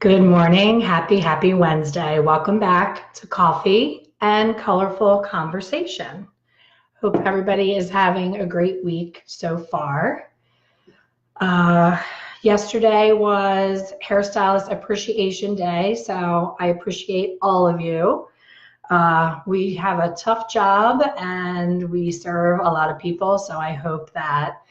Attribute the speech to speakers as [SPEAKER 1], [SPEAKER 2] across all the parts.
[SPEAKER 1] Good morning. Happy Wednesday. Welcome back to Coffee and Colorful Conversation. Hope everybody is having a great week so far. Yesterday was Hairstylist Appreciation Day, so I appreciate all of you. We have a tough job and we serve a lot of people, so I hope that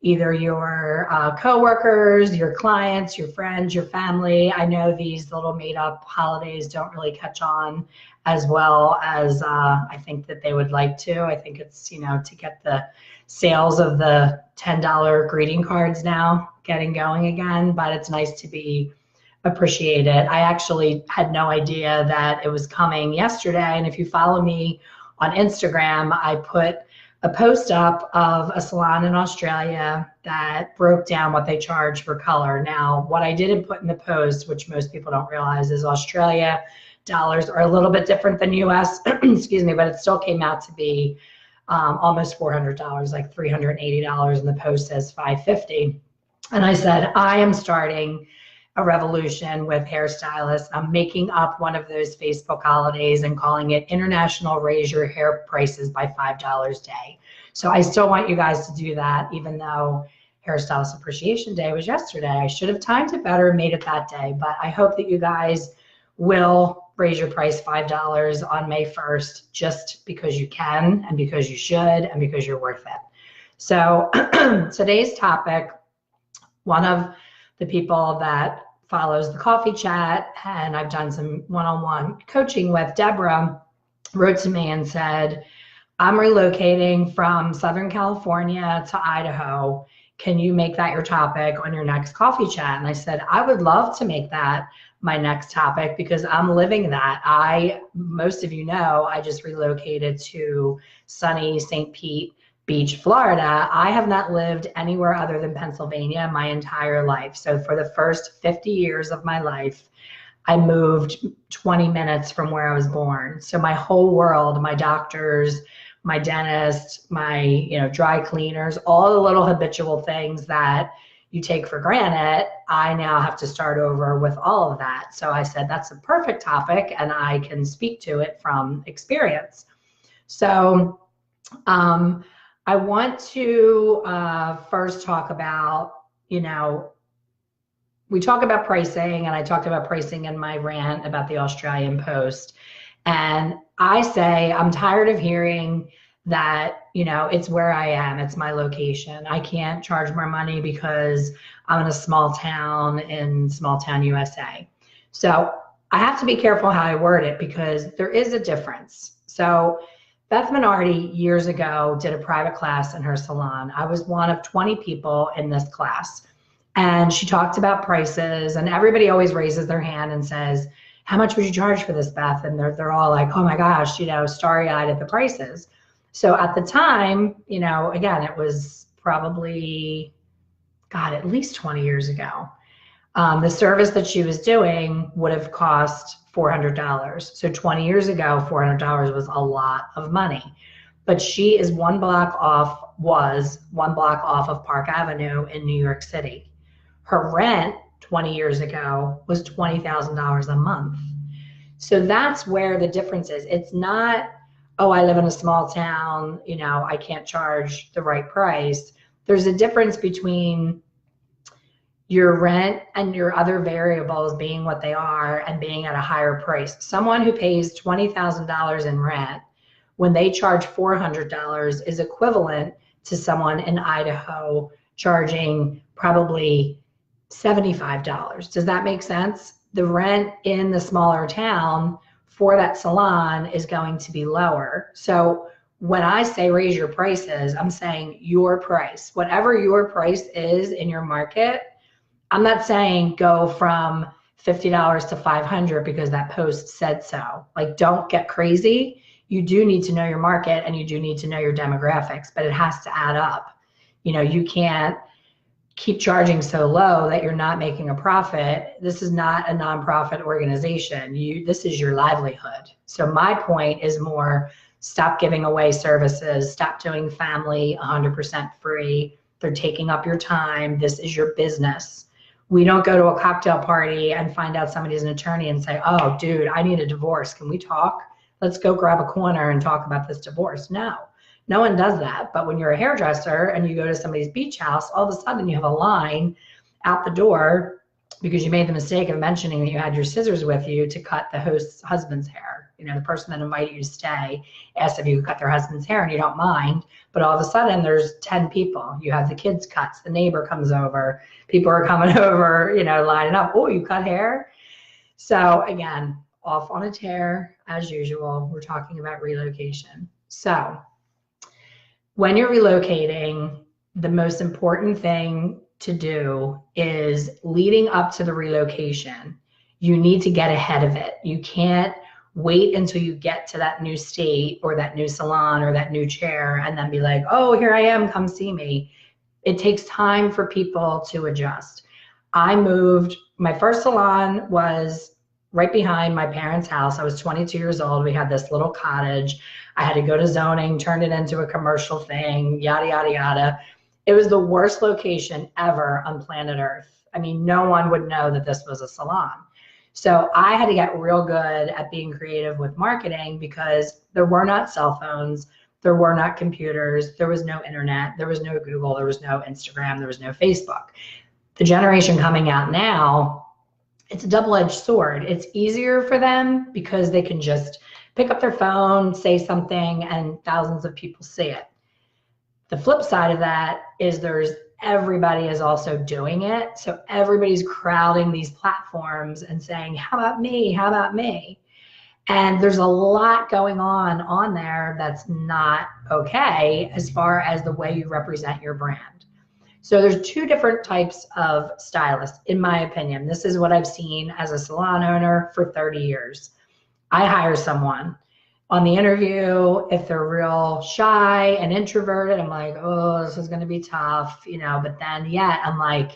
[SPEAKER 1] either your coworkers, your clients, your friends, your family. I know these little made-up holidays don't really catch on as well as I think that they would like to. I think it's, to get the sales of the $10 greeting cards now getting going again, but it's nice to be appreciated. I actually had no idea that it was coming yesterday, and if you follow me on Instagram, I put a post up of a salon in Australia that broke down what they charge for color. Now, what I didn't put in the post, which most people don't realize, is Australia dollars are a little bit different than US, excuse me, but it still came out to be almost $400, like $380, and the post says $550. And I said, I am starting a revolution with hairstylists. I'm making up one of those Facebook holidays and calling it International Raise Your Hair Prices by $5 Day. So I still want you guys to do that, even though Hairstylist Appreciation Day was yesterday. I should have timed it better and made it that day, but I hope that you guys will raise your price $5 on May 1st, just because you can and because you should and because you're worth it. So today's topic, one of the people that follows the coffee chat, and I've done some one-on-one coaching with, Deborah, wrote to me and said, I'm relocating from Southern California to Idaho. Can you make that your topic on your next coffee chat? And I said, I would love to make that my next topic because I'm living that. Most of you know, I just relocated to sunny St. Pete Beach, Florida. I have not lived anywhere other than Pennsylvania my entire life. So for the first 50 years of my life, I moved 20 minutes from where I was born. So my whole world, my doctors, my dentist, my dry cleaners, all the little habitual things that you take for granted, I now have to start over with all of that. So I said, that's a perfect topic and I can speak to it from experience. So I want to first talk about, we talk about pricing, and I talked about pricing in my rant about the Australian Post. And I say, I'm tired of hearing that, it's where I am, it's my location. I can't charge more money because I'm in a small town in small town USA. So I have to be careful how I word it because there is a difference. So Beth Minardi years ago did a private class in her salon. I was one of 20 people in this class. And she talked about prices, and everybody always raises their hand and says, how much would you charge for this, Beth? And they're all like, oh my gosh, starry-eyed at the prices. So at the time, again, it was probably, at least 20 years ago. The service that she was doing would have cost $400. So 20 years ago, $400 was a lot of money. But she is one block off of Park Avenue in New York City. Her rent 20 years ago was $20,000 a month. So that's where the difference is. It's not, oh, I live in a small town, I can't charge the right price. There's a difference between your rent and your other variables being what they are and being at a higher price. Someone who pays $20,000 in rent, when they charge $400, is equivalent to someone in Idaho charging probably $75. Does that make sense? The rent in the smaller town for that salon is going to be lower. So when I say raise your prices, I'm saying your price, whatever your price is in your market. I'm not saying go from $50 to $500 because that post said so. Like, don't get crazy. You do need to know your market and you do need to know your demographics, but it has to add up. You can't keep charging so low that you're not making a profit. This is not a nonprofit organization. This is your livelihood. So my point is more, stop giving away services, stop doing family 100% free. They're taking up your time. This is your business. We don't go to a cocktail party and find out somebody's an attorney and say, oh, dude, I need a divorce. Can we talk? Let's go grab a corner and talk about this divorce. No, no one does that. But when you're a hairdresser and you go to somebody's beach house, all of a sudden you have a line out the door because you made the mistake of mentioning that you had your scissors with you to cut the host's husband's hair. You know, the person that invited you to stay asked if you could cut their husband's hair and you don't mind, but all of a sudden there's 10 people. You have the kids' cuts, the neighbor comes over, people are coming over, you know, lining up. Oh, you cut hair? So again, off on a tear as usual. We're talking about relocation. So when you're relocating, the most important thing to do is leading up to the relocation, you need to get ahead of it. You can't wait until you get to that new state or that new salon or that new chair and then be like, oh, here I am, come see me. It takes time for people to adjust. I moved, my first salon was right behind my parents' house. I was 22 years old. We had this little cottage. I had to go to zoning, turn it into a commercial thing, yada, yada, yada. It was the worst location ever on planet Earth. I mean, no one would know that this was a salon. So I had to get real good at being creative with marketing because there were not cell phones, there were not computers, there was no internet, there was no Google, there was no Instagram, there was no Facebook. The generation coming out now, it's a double-edged sword. It's easier for them because they can just pick up their phone, say something, and thousands of people see it. The flip side of that is everybody is also doing it. So everybody's crowding these platforms and saying, how about me? How about me? And there's a lot going on there that's not okay as far as the way you represent your brand. So there's two different types of stylists, in my opinion. This is what I've seen as a salon owner for 30 years. I hire someone. On the interview, if they're real shy and introverted, I'm like, oh, this is going to be tough, you know, but then yet I'm like,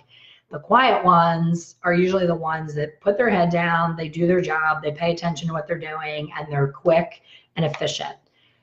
[SPEAKER 1] the quiet ones are usually the ones that put their head down, they do their job, they pay attention to what they're doing, and they're quick and efficient.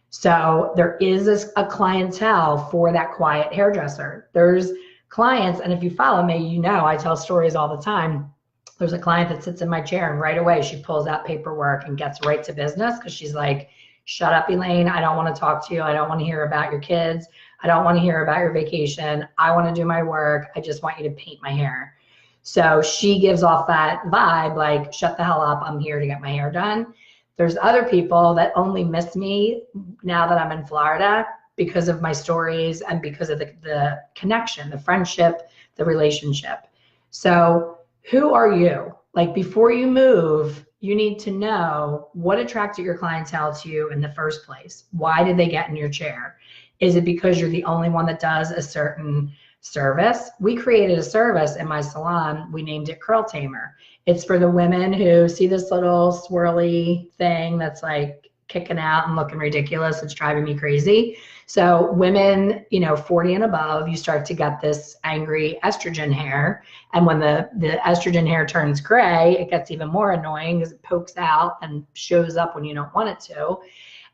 [SPEAKER 1] So there is a clientele for that quiet hairdresser. There's clients, and if you follow me, you know I tell stories all the time. There's a client that sits in my chair and right away she pulls out paperwork and gets right to business because she's like, shut up, Elaine. I don't want to talk to you. I don't want to hear about your kids. I don't want to hear about your vacation. I want to do my work. I just want you to paint my hair. So she gives off that vibe like, shut the hell up. I'm here to get my hair done. There's other people that only miss me now that I'm in Florida because of my stories and because of the connection, the friendship, the relationship. So who are you? Like before you move, you need to know what attracted your clientele to you in the first place. Why did they get in your chair? Is it because you're the only one that does a certain service? We created a service in my salon. We named it Curl Tamer. It's for the women who see this little swirly thing that's like kicking out and looking ridiculous. It's driving me crazy. So women, you know, 40 and above, you start to get this angry estrogen hair. And when the estrogen hair turns gray, it gets even more annoying because it pokes out and shows up when you don't want it to.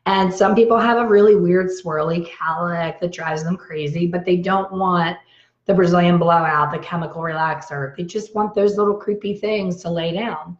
[SPEAKER 1] And some people have a really weird swirly cowlick that drives them crazy, but they don't want the Brazilian blowout, the chemical relaxer. They just want those little creepy things to lay down.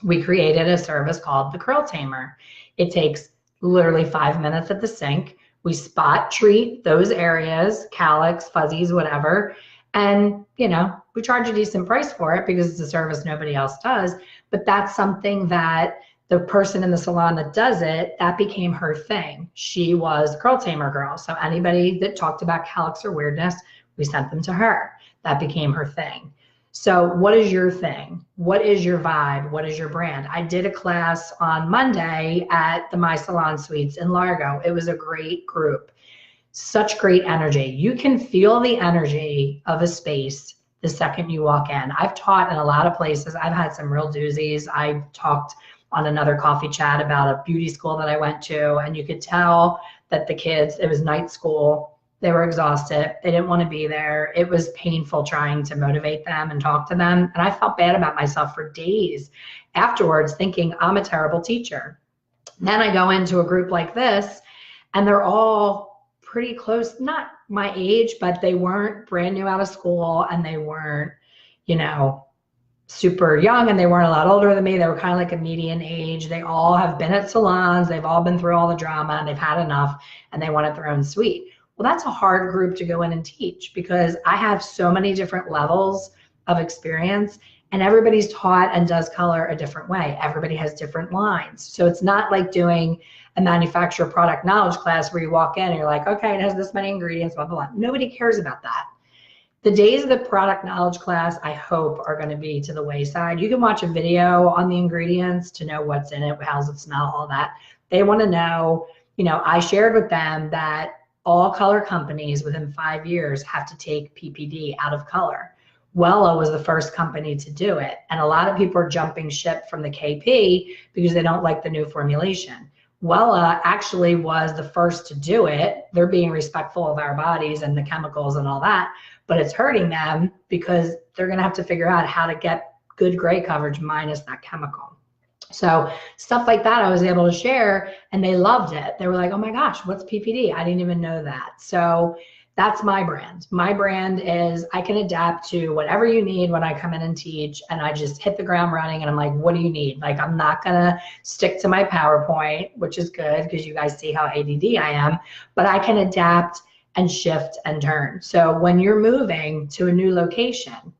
[SPEAKER 1] We created a service called the Curl Tamer. It takes literally 5 minutes at the sink. We spot treat those areas, cowlicks, fuzzies, whatever. And, you know, we charge a decent price for it because it's a service nobody else does. But that's something that the person in the salon that does it, that became her thing. She was Curl Tamer girl. So anybody that talked about cowlicks or weirdness, we sent them to her. That became her thing. So what is your thing? What is your vibe? What is your brand? I did a class on Monday at the My Salon Suites in Largo. It was a great group. Such great energy. You can feel the energy of a space the second you walk in. I've taught in a lot of places. I've had some real doozies. I've talked on another coffee chat about a beauty school that I went to, and you could tell that the kids, it was night school. They were exhausted. They didn't want to be there. It was painful trying to motivate them and talk to them. And I felt bad about myself for days afterwards, thinking I'm a terrible teacher. Then I go into a group like this, and they're all pretty close, not my age, but they weren't brand new out of school, and they weren't, you know, super young and they weren't a lot older than me. They were kind of like a median age. They all have been at salons. They've all been through all the drama and they've had enough and they wanted their own suite. Well, that's a hard group to go in and teach because I have so many different levels of experience and everybody's taught and does color a different way. Everybody has different lines. So it's not like doing a manufacturer product knowledge class where you walk in and you're like, okay, it has this many ingredients, blah, blah, blah. Nobody cares about that. The days of the product knowledge class, I hope, are going to be to the wayside. You can watch a video on the ingredients to know what's in it, how does it smell, all that. They want to know, I shared with them that all color companies within 5 years have to take PPD out of color. Wella was the first company to do it. And a lot of people are jumping ship from the KP because they don't like the new formulation. Wella actually was the first to do it. They're being respectful of our bodies and the chemicals and all that, but it's hurting them because they're gonna have to figure out how to get good gray coverage minus that chemical. So stuff like that I was able to share and they loved it. They were like, oh my gosh, what's PPD? I didn't even know that. So that's my brand. My brand is I can adapt to whatever you need when I come in and teach, and I just hit the ground running and I'm like, what do you need? Like, I'm not gonna stick to my PowerPoint, which is good because you guys see how ADD I am, but I can adapt and shift and turn. So when you're moving to a new location,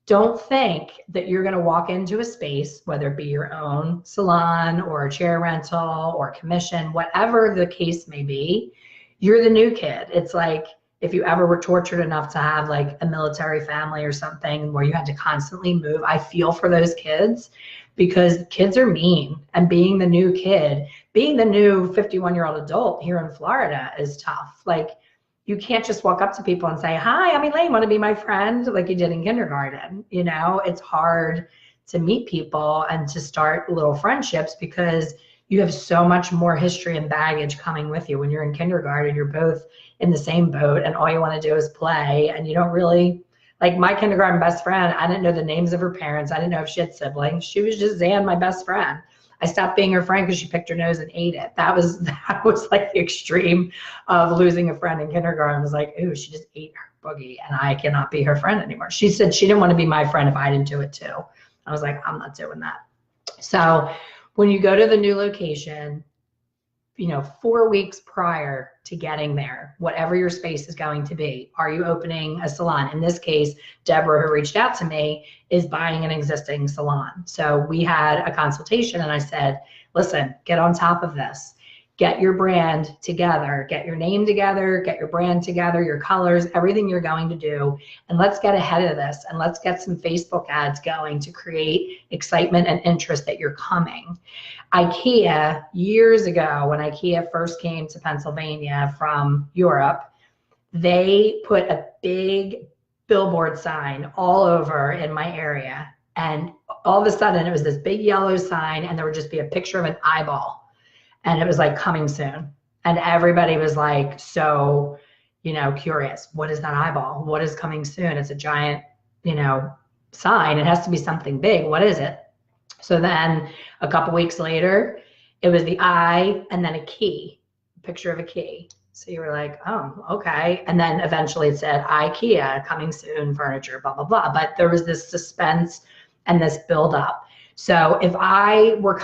[SPEAKER 1] don't think that you're gonna walk into a space, whether it be your own salon or a chair rental or commission, whatever the case may be, you're the new kid. It's like if you ever were tortured enough to have like a military family or something where you had to constantly move, I feel for those kids because kids are mean, and being the new kid, being the new 51-year-old adult here in Florida is tough. Like, you can't just walk up to people and say, hi, I'm Elaine, want to be my friend? Like you did in kindergarten. It's hard to meet people and to start little friendships because you have so much more history and baggage coming with you. When you're in kindergarten, you're both in the same boat and all you want to do is play, and you don't really, like my kindergarten best friend, I didn't know the names of her parents. I didn't know if she had siblings. She was just Zan, my best friend. I stopped being her friend because she picked her nose and ate it. That was like the extreme of losing a friend in kindergarten. I was like, ooh, she just ate her boogie and I cannot be her friend anymore. She said she didn't want to be my friend if I didn't do it too. I was like, I'm not doing that. So when you go to the new location, 4 weeks prior to getting there, whatever your space is going to be, are you opening a salon? In this case, Deborah, who reached out to me, is buying an existing salon. So we had a consultation and I said, listen, get on top of this. Get your brand together, get your name together, get your brand together, your colors, everything you're going to do, and let's get ahead of this and let's get some Facebook ads going to create excitement and interest that you're coming. IKEA, years ago, when IKEA first came to Pennsylvania from Europe, they put a big billboard sign all over in my area, and all of a sudden it was this big yellow sign and there would just be a picture of an eyeball. And it was like coming soon. And everybody was like, so, curious. What is that eyeball? What is coming soon? It's a giant, sign. It has to be something big. What is it? So then a couple weeks later, it was the eye and then a key, a picture of a key. So you were like, oh, okay. And then eventually it said IKEA, coming soon, furniture, blah, blah, blah. But there was this suspense and this buildup. So if I was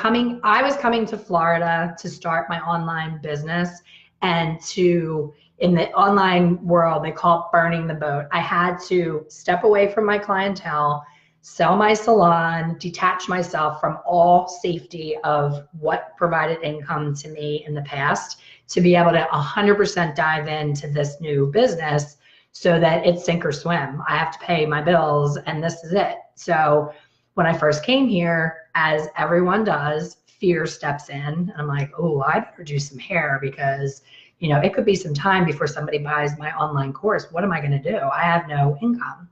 [SPEAKER 1] coming to Florida to start my online business, and in the online world, they call it burning the boat. I had to step away from my clientele, sell my salon, detach myself from all safety of what provided income to me in the past to be able to 100% dive into this new business so that it's sink or swim. I have to pay my bills and this is it. So when I first came here, as everyone does, fear steps in. And I'm like, oh, I better do some hair because, it could be some time before somebody buys my online course. What am I going to do? I have no income.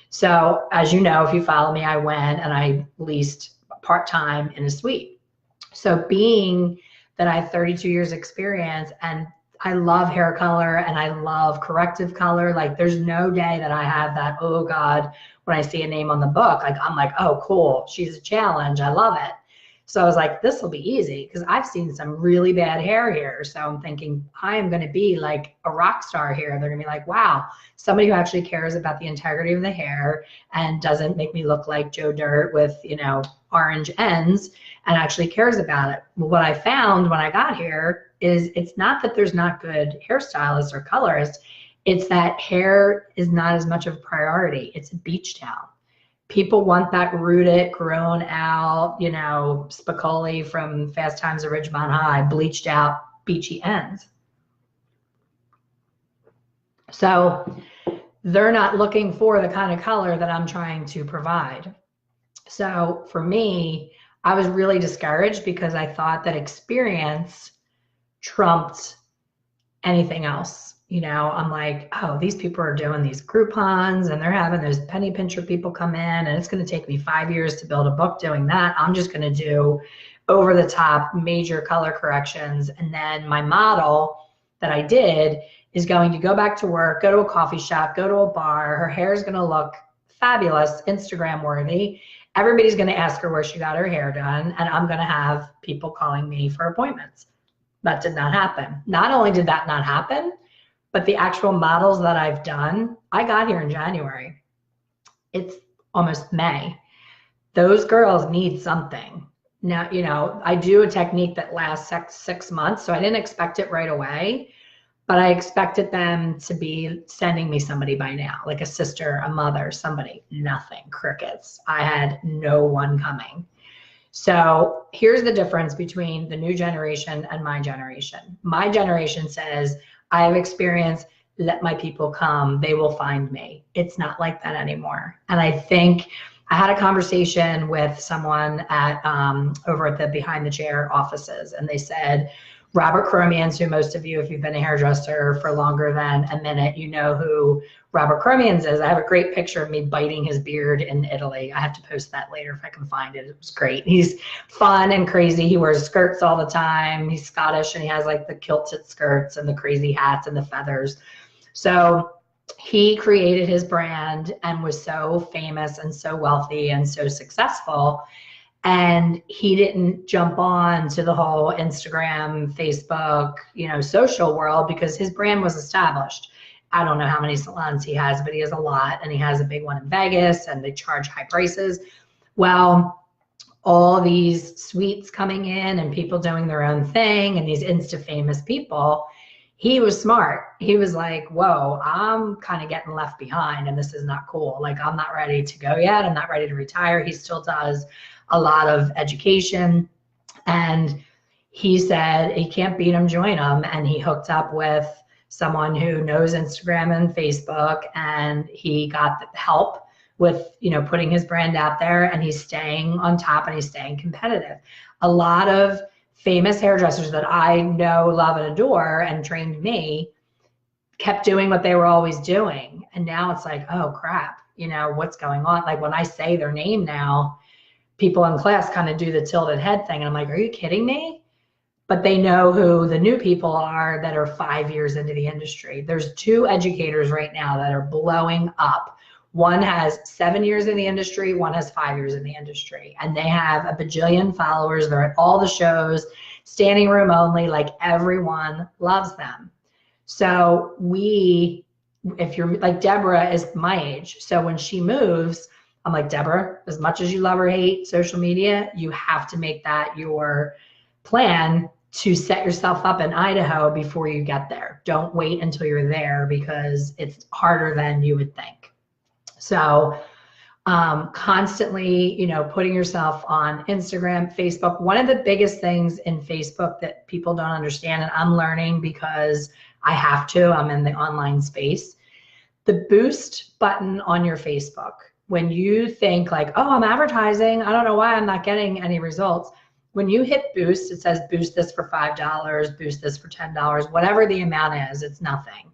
[SPEAKER 1] So as you know, if you follow me, I went and I leased part-time in a suite. So being that I have 32 years experience and I love hair color and I love corrective color, like there's no day that I have that, oh God, when I see a name on the book, like I'm like, oh cool, she's a challenge, I love it. So I was like, this will be easy because I've seen some really bad hair here. So I'm thinking I am going to be like a rock star here. They're going to be like, wow, somebody who actually cares about the integrity of the hair and doesn't make me look like Joe Dirt with, you know, orange ends and actually cares about it. Well, what I found when I got here is it's not that there's not good hairstylists or colorists. It's that hair is not as much of a priority. It's a beach towel. People want that rooted, grown out, you know, Spicoli from Fast Times at Ridgemont High, bleached out, beachy ends. So they're not looking for the kind of color that I'm trying to provide. So for me, I was really discouraged because I thought that experience trumped anything else. You know, I'm like, oh, these people are doing these Groupons and they're having those penny pincher people come in and it's going to take me 5 years to build a book doing that. I'm just going to do over the top major color corrections. And then my model that I did is going to go back to work, go to a coffee shop, go to a bar. Her hair is going to look fabulous, Instagram worthy. Everybody's going to ask her where she got her hair done. And I'm going to have people calling me for appointments. That did not happen. Not only did that not happen, but the actual models that I've done, I got here in January. It's almost May. Those girls need something. Now, you know, I do a technique that lasts 6 months, so I didn't expect it right away, but I expected them to be sending me somebody by now, like a sister, a mother, somebody. Nothing, crickets. I had no one coming. So here's the difference between the new generation and my generation. My generation says, I have experience, let my people come, they will find me. It's not like that anymore. And I think I had a conversation with someone at over at the Behind the Chair offices, and they said, Robert Cromians, who most of you, if you've been a hairdresser for longer than a minute, you know who Robert Cromians is. I have a great picture of me biting his beard in Italy. I have to post that later if I can find it. It was great. He's fun and crazy. He wears skirts all the time. He's Scottish and he has like the kilted skirts and the crazy hats and the feathers. So he created his brand and was so famous and so wealthy and so successful. And he didn't jump on to the whole Instagram, Facebook, you know, social world because his brand was established. I don't know how many salons he has, but he has a lot, and he has a big one in Vegas and they charge high prices. Well, all these suites coming in and people doing their own thing and these Insta famous people, he was smart. He was like, whoa, I'm kind of getting left behind and this is not cool. Like, I'm not ready to go yet. I'm not ready to retire. He still does a lot of education. And he said he can't beat him, join him. And he hooked up with someone who knows Instagram and Facebook, and he got the help with, you know, putting his brand out there, and he's staying on top and he's staying competitive. A lot of famous hairdressers that I know, love, and adore and trained me kept doing what they were always doing. And now it's like, oh crap, you know, what's going on? Like when I say their name now, people in class kind of do the tilted head thing. And I'm like, are you kidding me? But they know who the new people are that are 5 years into the industry. There's 2 educators right now that are blowing up. One has 7 years in the industry, one has 5 years in the industry, and they have a bajillion followers. They're at all the shows, standing room only, like everyone loves them. So if you're like, Deborah is my age. So when she moves, I'm like, Deborah, as much as you love or hate social media, you have to make that your plan to set yourself up in Idaho before you get there. Don't wait until you're there because it's harder than you would think. So constantly, you know, putting yourself on Instagram, Facebook. One of the biggest things in Facebook that people don't understand, and I'm learning because I have to, I'm in the online space, the boost button on your Facebook. When you think like, oh, I'm advertising, I don't know why I'm not getting any results. When you hit boost, it says boost this for $5, boost this for $10, whatever the amount is, it's nothing.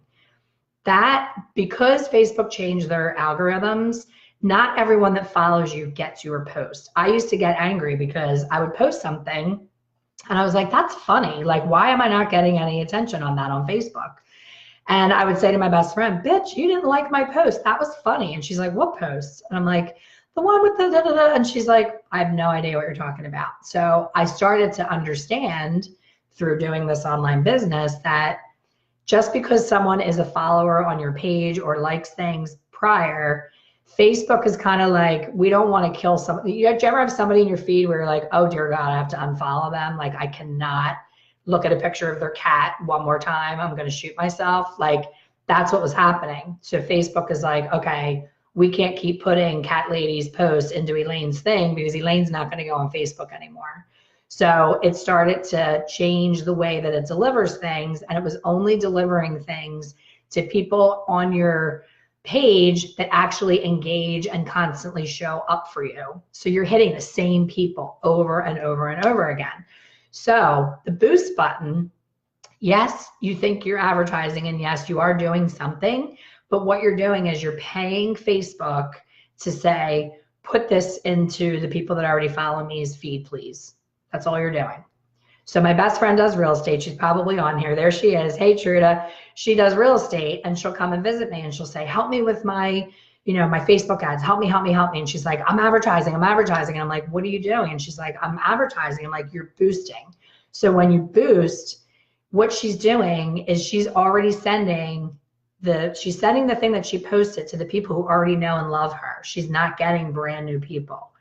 [SPEAKER 1] That, because Facebook changed their algorithms, not everyone that follows you gets your post. I used to get angry because I would post something and I was like, that's funny. Like, why am I not getting any attention on that on Facebook? And I would say to my best friend, bitch, you didn't like my post. That was funny. And she's like, what post? And I'm like, the one with the da-da-da. And she's like, I have no idea what you're talking about. So I started to understand through doing this online business that just because someone is a follower on your page or likes things prior, Facebook is kind of like, we don't want to kill somebody. You ever have somebody in your feed where you're like, oh dear God, I have to unfollow them. Like, I cannot look at a picture of their cat one more time. I'm going to shoot myself. Like, that's what was happening. So Facebook is like, okay, we can't keep putting Cat Lady's post into Elaine's thing because Elaine's not going to go on Facebook anymore. So it started to change the way that it delivers things, and it was only delivering things to people on your page that actually engage and constantly show up for you. So you're hitting the same people over and over and over again. So the boost button, yes, you think you're advertising, and yes, you are doing something, but what you're doing is you're paying Facebook to say, put this into the people that already follow me's feed, please. That's all you're doing. So my best friend does real estate. She's probably on here. There she is. Hey, Truda. She does real estate, and she'll come and visit me, and she'll say, help me with my, my Facebook ads. Help me, help me, help me. And she's like, I'm advertising. And I'm like, what are you doing? And she's like, I'm advertising. I'm like, you're boosting. So when you boost, what she's doing is she's already sending the thing that she posted to the people who already know and love her. She's not getting brand new people.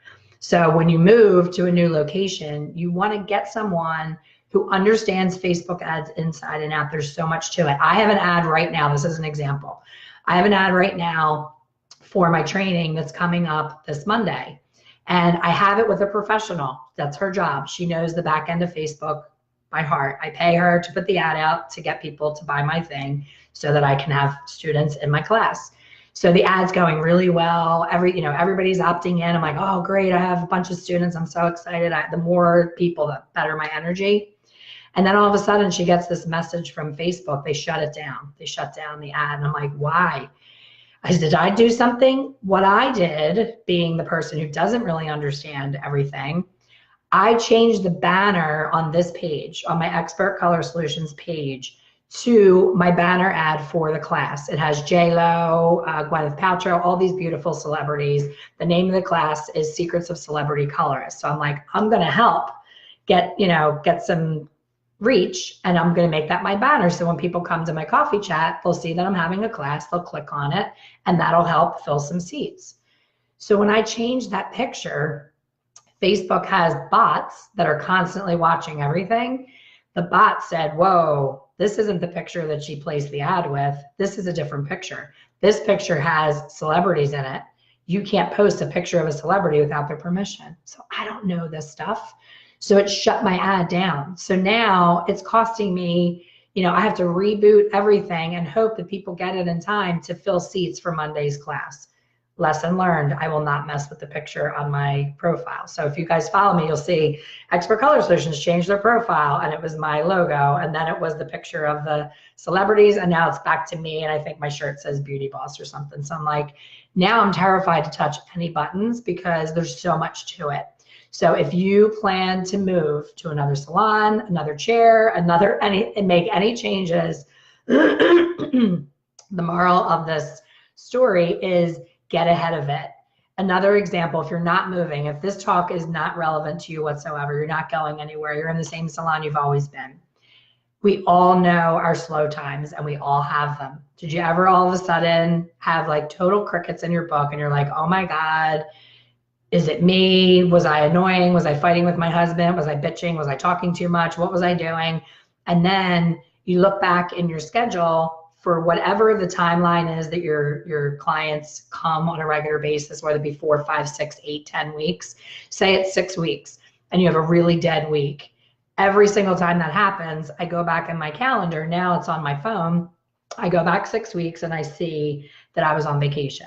[SPEAKER 1] So when you move to a new location, you want to get someone who understands Facebook ads inside and out. There's so much to it. I have an ad right now. This is an example. I have an ad right now for my training that's coming up this Monday. And I have it with a professional. That's her job. She knows the back end of Facebook by heart. I pay her to put the ad out to get people to buy my thing so that I can have students in my class. So the ad's going really well. Everybody's opting in. I'm like, oh, great. I have a bunch of students. I'm so excited. The more people, the better my energy. And then all of a sudden she gets this message from Facebook. They shut it down. They shut down the ad. And I'm like, why? I said, did I do something? What I did, being the person who doesn't really understand everything, I changed the banner on this page, on my Expert Color Solutions page, to my banner ad for the class. It has J-Lo, Gwyneth Paltrow, all these beautiful celebrities. The name of the class is Secrets of Celebrity Colorists. So I'm like, I'm gonna help get some reach, and I'm gonna make that my banner. So when people come to my coffee chat, they'll see that I'm having a class, they'll click on it, and that'll help fill some seats. So when I changed that picture, Facebook has bots that are constantly watching everything. The bot said, whoa, this isn't the picture that she placed the ad with. This is a different picture. This picture has celebrities in it. You can't post a picture of a celebrity without their permission. So I don't know this stuff. So it shut my ad down. So now it's costing me, I have to reboot everything and hope that people get it in time to fill seats for Monday's class. Lesson learned, I will not mess with the picture on my profile. So if you guys follow me, you'll see Expert Color Solutions changed their profile, and it was my logo, and then it was the picture of the celebrities, and now it's back to me, and I think my shirt says Beauty Boss or something. So I'm like, now I'm terrified to touch any buttons because there's so much to it. So if you plan to move to another salon, another chair, and make any changes, the moral of this story is get ahead of it. Another example, if you're not moving, if this talk is not relevant to you whatsoever, you're not going anywhere, you're in the same salon you've always been. We all know our slow times, and we all have them. Did you ever all of a sudden have like total crickets in your book, and you're like, oh my God, is it me? Was I annoying? Was I fighting with my husband? Was I bitching? Was I talking too much? What was I doing? And then you look back in your schedule for whatever the timeline is that your clients come on a regular basis, whether it be 4, 5, 6, 8, 10 weeks, say it's 6 weeks, and you have a really dead week. Every single time that happens, I go back in my calendar. Now it's on my phone. I go back 6 weeks and I see that I was on vacation.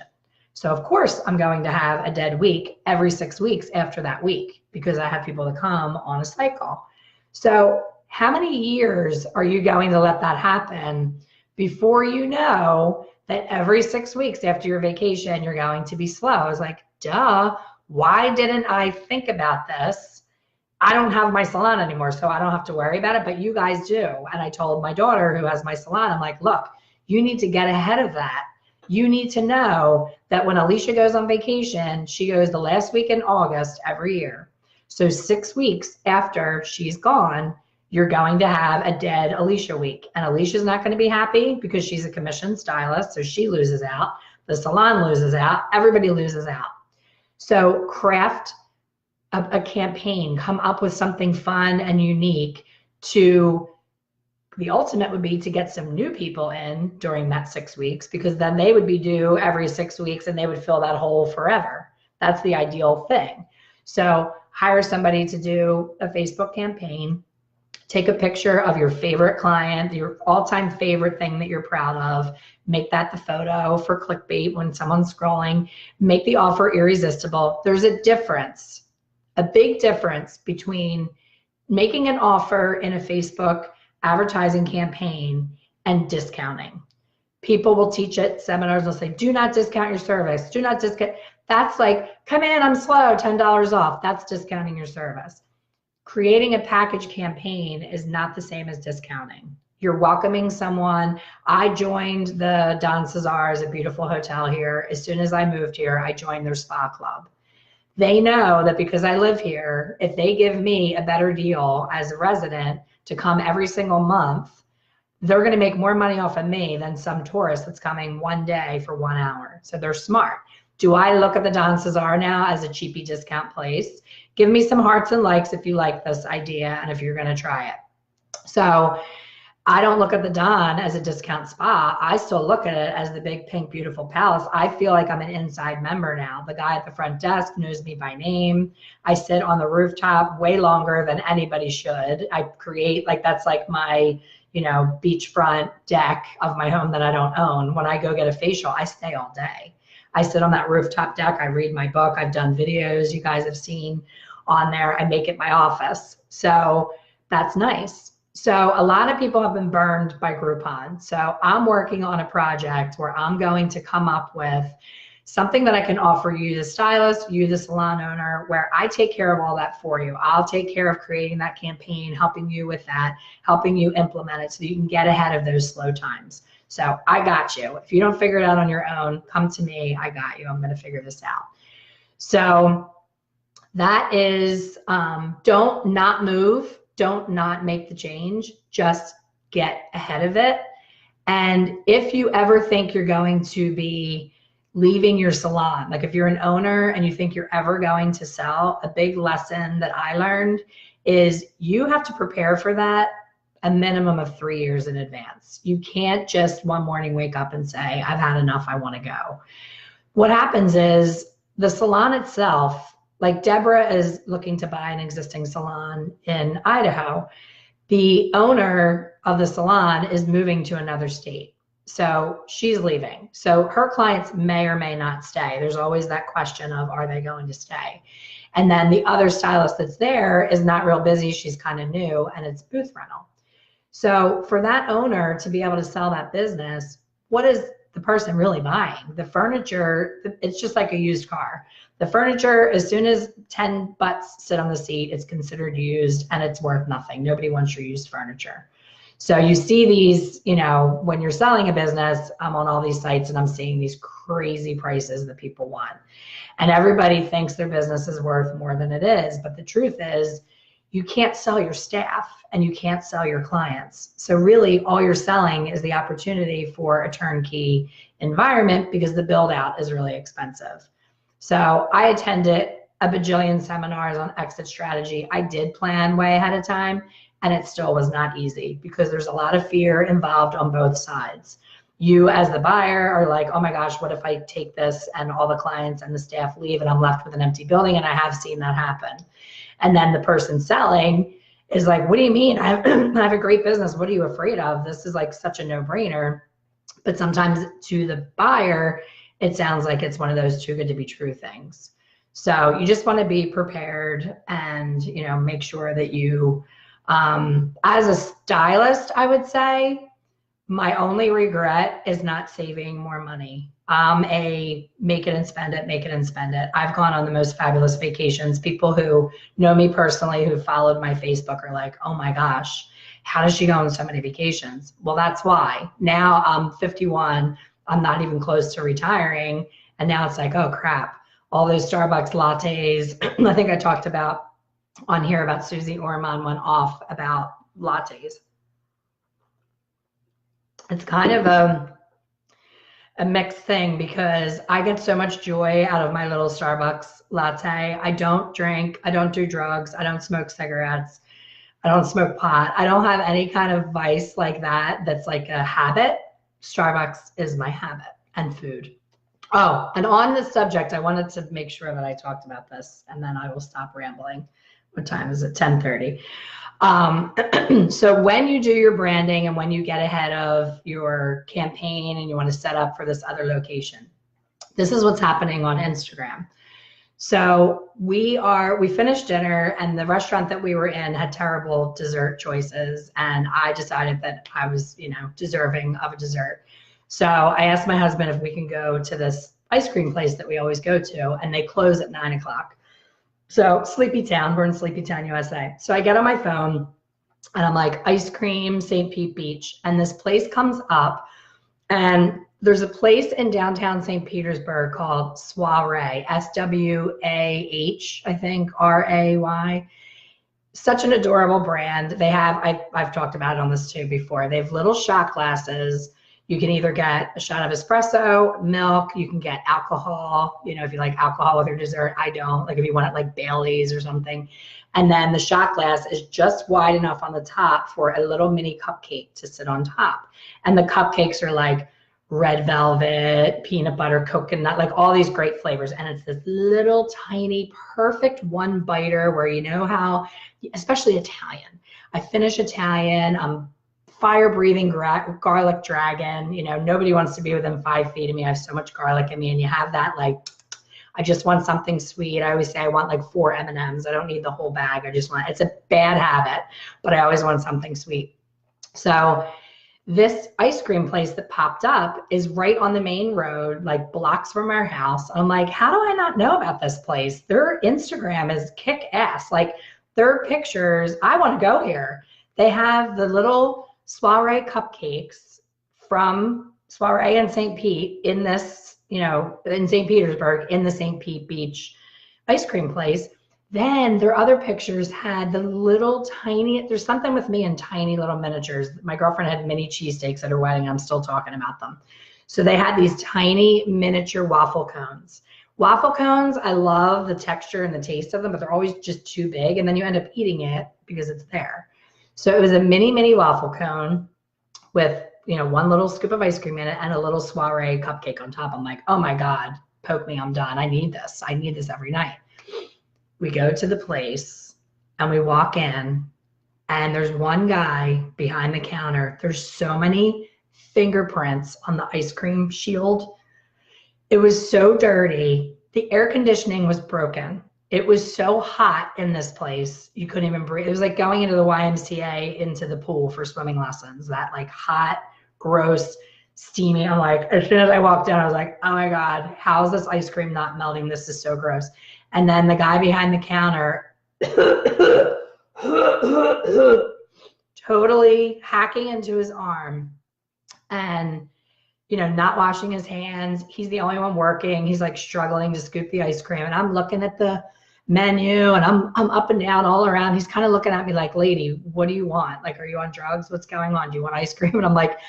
[SPEAKER 1] So of course I'm going to have a dead week every 6 weeks after that week because I have people to come on a cycle. So how many years are you going to let that happen before you know that every 6 weeks after your vacation, you're going to be slow? I was like, duh, why didn't I think about this? I don't have my salon anymore, so I don't have to worry about it, but you guys do. And I told my daughter who has my salon, I'm like, look, you need to get ahead of that. You need to know that when Alicia goes on vacation, she goes the last week in August every year. So 6 weeks after she's gone, you're going to have a dead Alicia week. And Alicia's not going to be happy because she's a commissioned stylist, so she loses out. The salon loses out. Everybody loses out. So craft a campaign, come up with something fun and unique. To the ultimate would be to get some new people in during that 6 weeks, because then they would be due every 6 weeks and they would fill that hole forever. That's the ideal thing. So hire somebody to do a Facebook campaign. Take a picture of your favorite client, your all-time favorite thing that you're proud of. Make that the photo for clickbait when someone's scrolling. Make the offer irresistible. There's a difference, a big difference between making an offer in a Facebook advertising campaign and discounting. People will teach at seminars, they'll say, do not discount your service. Do not discount. That's like, come in, I'm slow, $10 off. That's discounting your service. Creating a package campaign is not the same as discounting. You're welcoming someone. I joined the Don Cesar's, a beautiful hotel here. As soon as I moved here, I joined their spa club. They know that because I live here, if they give me a better deal as a resident to come every single month, they're going to make more money off of me than some tourist that's coming one day for 1 hour. So they're smart. Do I look at the Don Cesar now as a cheapy discount place? Give me some hearts and likes if you like this idea and if you're going to try it. So I don't look at the Don as a discount spa. I still look at it as the big, pink, beautiful palace. I feel like I'm an inside member now. The guy at the front desk knows me by name. I sit on the rooftop way longer than anybody should. I create, like, that's like my, you know, beachfront deck of my home that I don't own. When I go get a facial, I stay all day. I sit on that rooftop deck. I read my book. I've done videos you guys have seen on there. I make it my office. So that's nice. So a lot of people have been burned by Groupon. So I'm working on a project where I'm going to come up with something that I can offer you, the stylist, you, the salon owner, where I take care of all that for you. I'll take care of creating that campaign, helping you with that, helping you implement it so you can get ahead of those slow times. So I got you. If you don't figure it out on your own, come to me. I got you. I'm going to figure this out. So that is, don't not move. Don't not make the change. Just get ahead of it. And if you ever think you're going to be leaving your salon, like if you're an owner and you think you're ever going to sell, a big lesson that I learned is you have to prepare for that a minimum of 3 years in advance. You can't just one morning wake up and say, I've had enough, I want to go. What happens is the salon itself, like Deborah is looking to buy an existing salon in Idaho. The owner of the salon is moving to another state. So she's leaving. So her clients may or may not stay. There's always that question of, are they going to stay? And then the other stylist that's there is not real busy. She's kind of new and it's booth rental. So for that owner to be able to sell that business, what is the person really buying? The furniture, it's just like a used car. The furniture, as soon as 10 butts sit on the seat, it's considered used and it's worth nothing. Nobody wants your used furniture. So you see these, you know, when you're selling a business, I'm on all these sites and I'm seeing these crazy prices that people want. And everybody thinks their business is worth more than it is. But the truth is, you can't sell your staff and you can't sell your clients. So really all you're selling is the opportunity for a turnkey environment because the build out is really expensive. So I attended a bajillion seminars on exit strategy. I did plan way ahead of time and it still was not easy because there's a lot of fear involved on both sides. You as the buyer are like, oh my gosh, what if I take this and all the clients and the staff leave and I'm left with an empty building? And I have seen that happen. And then the person selling is like, what do you mean? I have a great business. What are you afraid of? This is like such a no-brainer. But sometimes to the buyer, it sounds like it's one of those too good to be true things. So you just want to be prepared and, you know, make sure that you, as a stylist, I would say, my only regret is not saving more money. Make it and spend it, make it and spend it. I've gone on the most fabulous vacations. People who know me personally, who followed my Facebook are like, oh my gosh, how does she go on so many vacations? Well, that's why. Now I'm 51, I'm not even close to retiring, And now it's like, oh crap, all those Starbucks lattes. I think I talked about on here about Susie Orman went off about lattes. It's kind of a mixed thing because I get so much joy out of my little Starbucks latte. I don't drink, I don't do drugs, I don't smoke cigarettes, I don't smoke pot. I don't have any kind of vice like that that's like a habit. Starbucks is my habit, and food. Oh, and on this subject, I wanted to make sure that I talked about this, and then I will stop rambling. What time is it? 10:30. So when you do your branding and when you get ahead of your campaign and you want to set up for this other location, this is what's happening on Instagram. So we finished dinner, and the restaurant that we were in had terrible dessert choices, and I decided that I was, deserving of a dessert. So I asked my husband if we can go to this ice cream place that we always go to, and they close at 9 o'clock. So Sleepy Town, we're in Sleepy Town, USA. So I get on my phone and I'm like, ice cream, St. Pete Beach. And this place comes up, and there's a place in downtown St. Petersburg called Soiree, SWAH, I think, RAY. Such an adorable brand. They have, I've talked about it on this too before. They have little shot glasses. You can either get a shot of espresso, milk, you can get alcohol, if you like alcohol with your dessert. I don't. Like if you want it like Bailey's or something. And then the shot glass is just wide enough on the top for a little mini cupcake to sit on top. And the cupcakes are like red velvet, peanut butter, coconut, like all these great flavors. And it's this little tiny, perfect one biter where how, especially Italian. I finish Italian, I'm fire-breathing garlic dragon. Nobody wants to be within 5 feet of me. I have so much garlic in me, and you have that like, I just want something sweet. I always say I want like 4 M&Ms. I don't need the whole bag. I just want, it's a bad habit, but I always want something sweet. So this ice cream place that popped up is right on the main road, like blocks from our house. I'm like, how do I not know about this place? Their Instagram is kick ass. Like their pictures, I want to go here. They have the little Soiree cupcakes from Soiree in St. Pete in this, in St. Petersburg, in the St. Pete Beach ice cream place. Then their other pictures had the little tiny, there's something with me in tiny little miniatures. My girlfriend had mini cheesesteaks at her wedding. I'm still talking about them. So they had these tiny miniature waffle cones. Waffle cones, I love the texture and the taste of them, but they're always just too big. And then you end up eating it because it's there. So it was a mini waffle cone with, one little scoop of ice cream in it and a little Soiree cupcake on top. I'm like, oh my God, poke me, I'm done. I need this. I need this every night. We go to the place and we walk in, and there's one guy behind the counter. There's so many fingerprints on the ice cream shield. It was so dirty. The air conditioning was broken. It was so hot in this place, you couldn't even breathe. It was like going into the YMCA into the pool for swimming lessons, that like hot, gross, steamy. I'm like, as soon as I walked in, I was like, oh my God, how is this ice cream not melting? This is so gross. And then the guy behind the counter, totally hacking into his arm and, not washing his hands. He's the only one working. He's like struggling to scoop the ice cream. And I'm looking at the menu and I'm up and down all around. He's kind of looking at me like, lady, what do you want? Like, are you on drugs? What's going on? Do you want ice cream? And I'm like,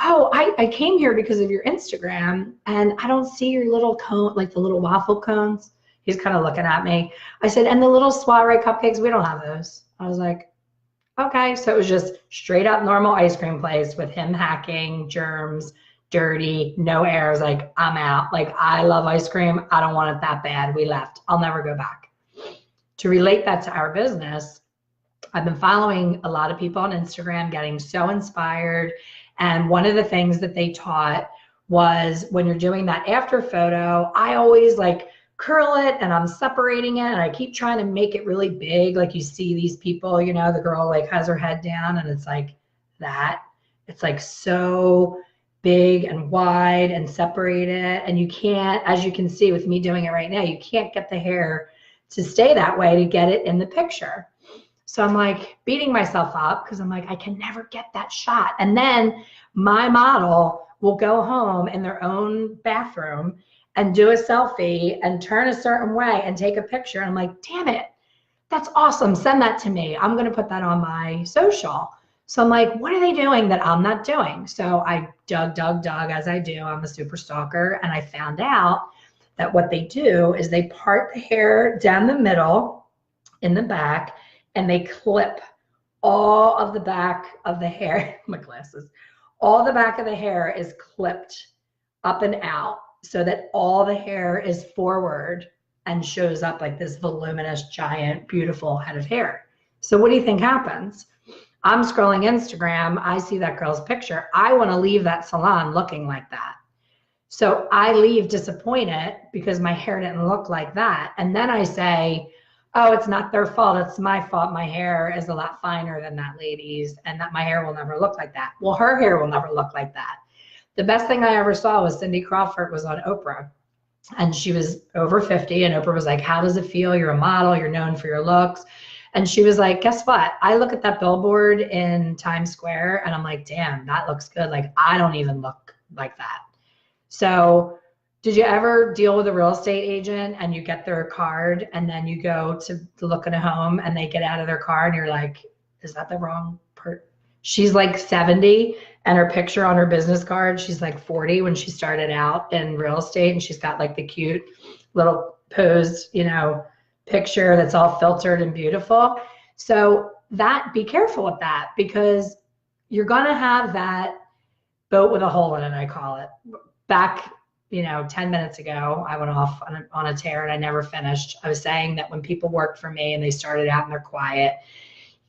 [SPEAKER 1] oh, I came here because of your Instagram and I don't see your little cone, like the little waffle cones. He's kind of looking at me. I said, and the little Soiree cupcakes, we don't have those. I was like, okay. So it was just straight up normal ice cream place with him hacking, germs, dirty, no air. I was like, I'm out. Like, I love ice cream. I don't want it that bad. We left. I'll never go back. To relate that to our business, I've been following a lot of people on Instagram, getting so inspired. And one of the things that they taught was when you're doing that after photo, I always like curl it and I'm separating it and I keep trying to make it really big. Like you see these people, the girl like has her head down and it's like that. It's like so big and wide and separated. And you can't, as you can see with me doing it right now, you can't get the hair to stay that way to get it in the picture. So I'm like beating myself up because I'm like, I can never get that shot. And then my model will go home in their own bathroom and do a selfie and turn a certain way and take a picture. And I'm like, damn it, that's awesome. Send that to me. I'm going to put that on my social. So I'm like, what are they doing that I'm not doing? So I dug, as I do. I'm a super stalker. And I found out that what they do is they part the hair down the middle in the back, and they clip all of the back of the hair. My glasses. All the back of the hair is clipped up and out so that all the hair is forward and shows up like this voluminous, giant, beautiful head of hair. So what do you think happens? I'm scrolling Instagram. I see that girl's picture. I want to leave that salon looking like that. So I leave disappointed because my hair didn't look like that. And then I say, oh, it's not their fault. It's my fault. My hair is a lot finer than that lady's, and that my hair will never look like that. Well, her hair will never look like that. The best thing I ever saw was Cindy Crawford was on Oprah, and she was over 50, and Oprah was like, how does it feel? You're a model. You're known for your looks. And she was like, guess what? I look at that billboard in Times Square, and I'm like, damn, that looks good. Like, I don't even look like that. So did you ever deal with a real estate agent and you get their card and then you go to look at a home and they get out of their car and you're like, is that the wrong person? She's like 70 and her picture on her business card, she's like 40 when she started out in real estate, and she's got like the cute little posed, you know, picture that's all filtered and beautiful. So that, be careful with that, because you're gonna have that boat with a hole in it, I call it. Back, you know, 10 minutes ago, I went off on a tear and I never finished. I was saying that when people worked for me and they started out and they're quiet,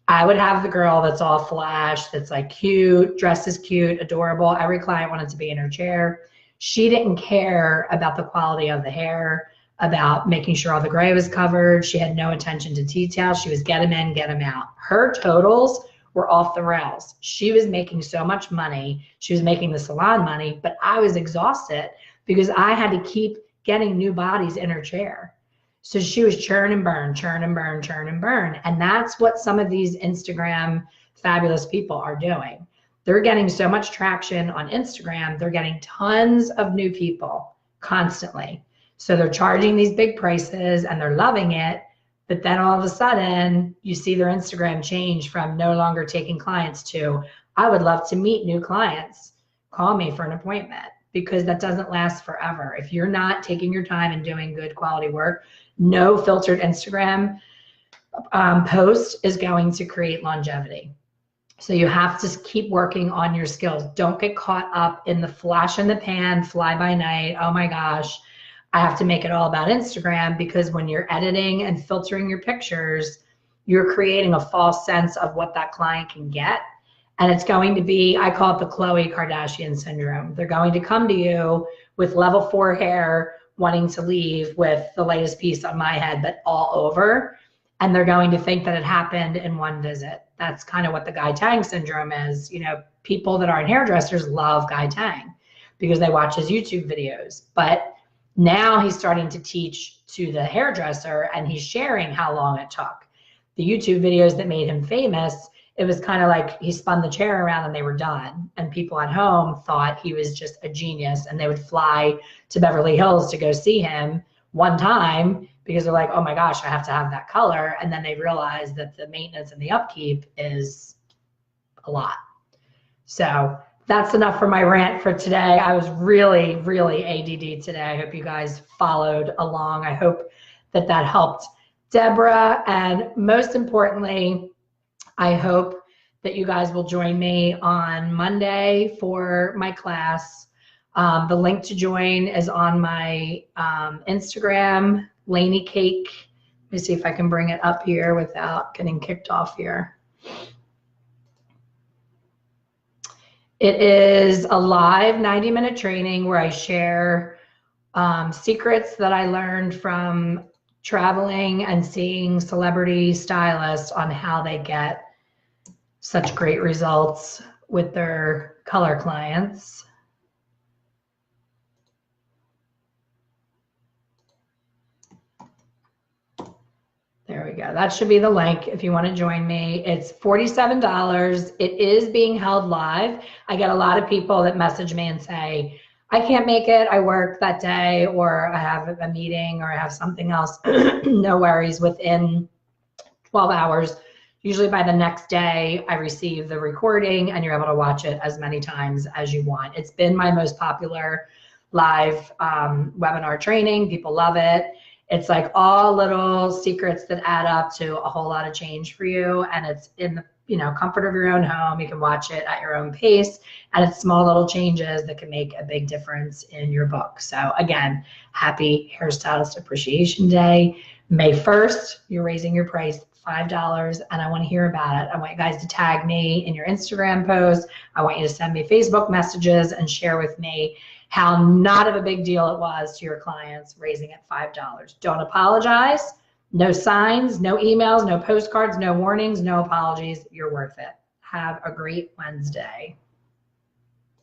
[SPEAKER 1] I would have the girl that's all flash, that's like cute, dressed as cute, adorable. Every client wanted to be in her chair. She didn't care about the quality of the hair, about making sure all the gray was covered. She had no attention to detail. She was get them in, get them out. Her totals were off the rails. She was making so much money. She was making the salon money, but I was exhausted because I had to keep getting new bodies in her chair. So she was churn and burn, churn and burn, churn and burn. And that's what some of these Instagram fabulous people are doing. They're getting so much traction on Instagram. They're getting tons of new people constantly. So they're charging these big prices and they're loving it. But then all of a sudden you see their Instagram change from no longer taking clients to, I would love to meet new clients. Call me for an appointment, because that doesn't last forever. If you're not taking your time and doing good quality work, no filtered Instagram post is going to create longevity. So you have to keep working on your skills. Don't get caught up in the flash in the pan, fly by night. Oh my gosh, I have to make it all about Instagram, because when you're editing and filtering your pictures, you're creating a false sense of what that client can get. And it's going to be, I call it the Khloe Kardashian syndrome. They're going to come to you with level 4 hair, wanting to leave with the latest piece on my head, but all over. And they're going to think that it happened in one visit. That's kind of what the Guy Tang syndrome is. You know, people that aren't hairdressers love Guy Tang because they watch his YouTube videos. But now he's starting to teach to the hairdresser, and he's sharing how long it took. The YouTube videos that made him famous, it was kind of like he spun the chair around and they were done. And people at home thought he was just a genius, and they would fly to Beverly Hills to go see him one time because they're like, oh my gosh, I have to have that color. And then they realize that the maintenance and the upkeep is a lot. So that's enough for my rant for today. I was really, really ADD today. I hope you guys followed along. I hope that that helped Deborah. And most importantly, I hope that you guys will join me on Monday for my class. The link to join is on my Instagram, Laney Cake. Let me see if I can bring it up here without getting kicked off here. It is a live 90-minute training where I share secrets that I learned from traveling and seeing celebrity stylists on how they get such great results with their color clients. There we go. That should be the link if you want to join me. It's $47. It is being held live. I get a lot of people that message me and say, I can't make it, I work that day, or I have a meeting, or I have something else, no worries. Within 12 hours, usually by the next day, I receive the recording and you're able to watch it as many times as you want. It's been my most popular live webinar training. People love it. It's like all little secrets that add up to a whole lot of change for you, and it's in the comfort of your own home. You can watch it at your own pace, and it's small little changes that can make a big difference in your book. So again, happy Hairstylist Appreciation Day. May 1st, you're raising your price $5, and I want to hear about it. I want you guys to tag me in your Instagram post. I want you to send me Facebook messages and share with me how not of a big deal it was to your clients raising it $5. Don't apologize. No signs, no emails, no postcards, no warnings, no apologies. You're worth it. Have a great Wednesday.